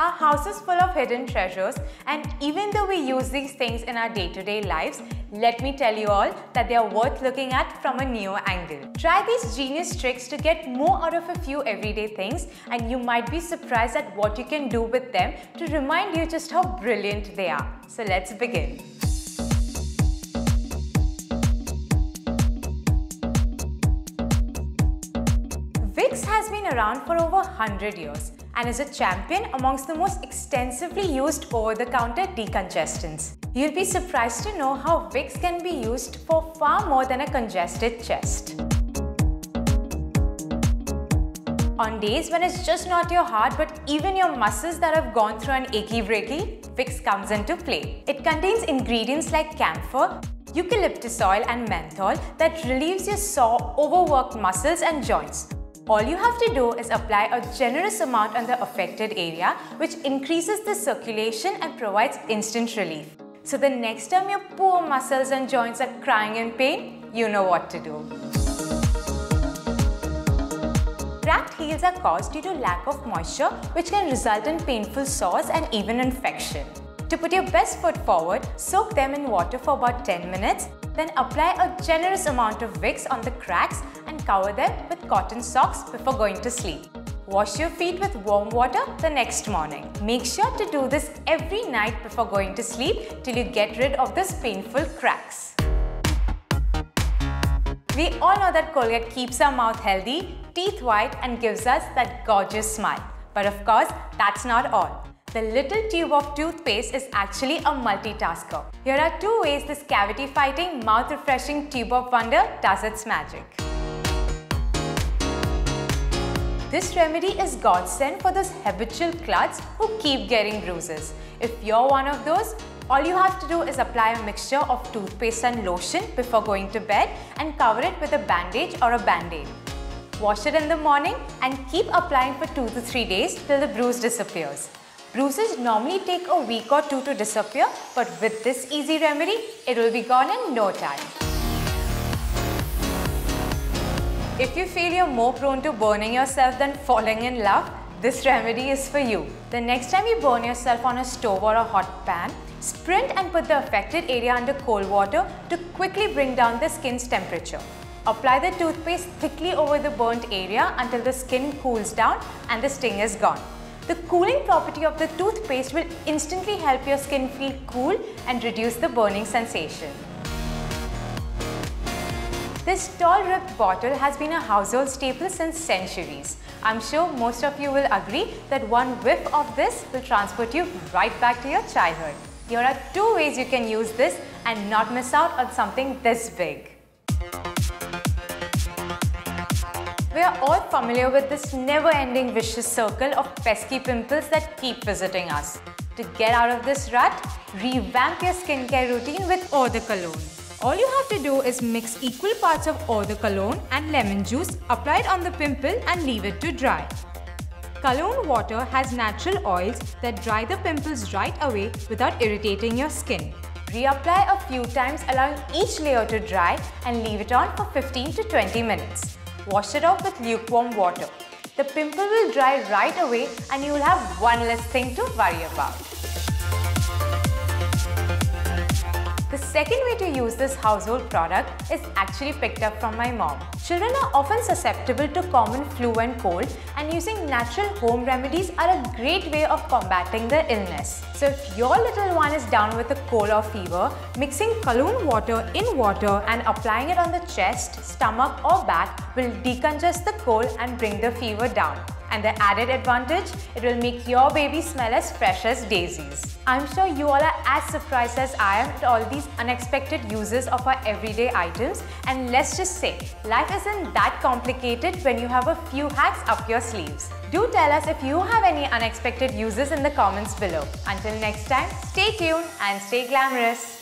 Our house is full of hidden treasures, and even though we use these things in our day-to-day lives, let me tell you all that they are worth looking at from a new angle. Try these genius tricks to get more out of a few everyday things, and you might be surprised at what you can do with them to remind you just how brilliant they are. So let's begin. Vicks has been around for over 100 years and is a champion amongst the most extensively used over-the-counter decongestants. You'll be surprised to know how Vicks can be used for far more than a congested chest. On days when it's just not your heart but even your muscles that have gone through an achy breaky, Vicks comes into play. It contains ingredients like camphor, eucalyptus oil and menthol that relieves your sore, overworked muscles and joints. All you have to do is apply a generous amount on the affected area, which increases the circulation and provides instant relief. So the next time your poor muscles and joints are crying in pain, you know what to do. Cracked heels are caused due to lack of moisture, which can result in painful sores and even infection. To put your best foot forward, soak them in water for about 10 minutes. Then apply a generous amount of Vicks on the cracks and cover them with cotton socks before going to sleep. Wash your feet with warm water the next morning. Make sure to do this every night before going to sleep till you get rid of those painful cracks. We all know that Colgate keeps our mouth healthy, teeth white and gives us that gorgeous smile. But of course, that's not all. The little tube of toothpaste is actually a multitasker. Here are two ways this cavity-fighting, mouth-refreshing tube of wonder does its magic. This remedy is godsend for those habitual klutz who keep getting bruises. If you're one of those, all you have to do is apply a mixture of toothpaste and lotion before going to bed and cover it with a bandage or a band-aid. Wash it in the morning and keep applying for 2 to 3 days till the bruise disappears. Bruises normally take a week or two to disappear, but with this easy remedy, it will be gone in no time. If you feel you're more prone to burning yourself than falling in love, this remedy is for you. The next time you burn yourself on a stove or a hot pan, sprint and put the affected area under cold water to quickly bring down the skin's temperature. Apply the toothpaste thickly over the burnt area until the skin cools down and the sting is gone. The cooling property of the toothpaste will instantly help your skin feel cool and reduce the burning sensation. This tall-ribbed bottle has been a household staple since centuries. I'm sure most of you will agree that one whiff of this will transport you right back to your childhood. Here are two ways you can use this and not miss out on something this big. We are all familiar with this never-ending vicious circle of pesky pimples that keep visiting us. To get out of this rut, revamp your skincare routine with Eau de Cologne. All you have to do is mix equal parts of Eau de Cologne and lemon juice, apply it on the pimple and leave it to dry. Cologne water has natural oils that dry the pimples right away without irritating your skin. Reapply a few times, allowing each layer to dry and leave it on for 15 to 20 minutes. Wash it off with lukewarm water. The pimple will dry right away and you will have one less thing to worry about. The second way to use this household product is actually picked up from my mom. Children are often susceptible to common flu and cold, and using natural home remedies are a great way of combating the illness. So if your little one is down with a cold or fever, mixing Cologne water in water and applying it on the chest, stomach or back will decongest the cold and bring the fever down. And the added advantage, it will make your baby smell as fresh as daisies. I'm sure you all are as surprised as I am at all these unexpected uses of our everyday items, and let's just say, life isn't that complicated when you have a few hacks up your sleeves. Do tell us if you have any unexpected uses in the comments below. Until next time, stay tuned and stay glamorous.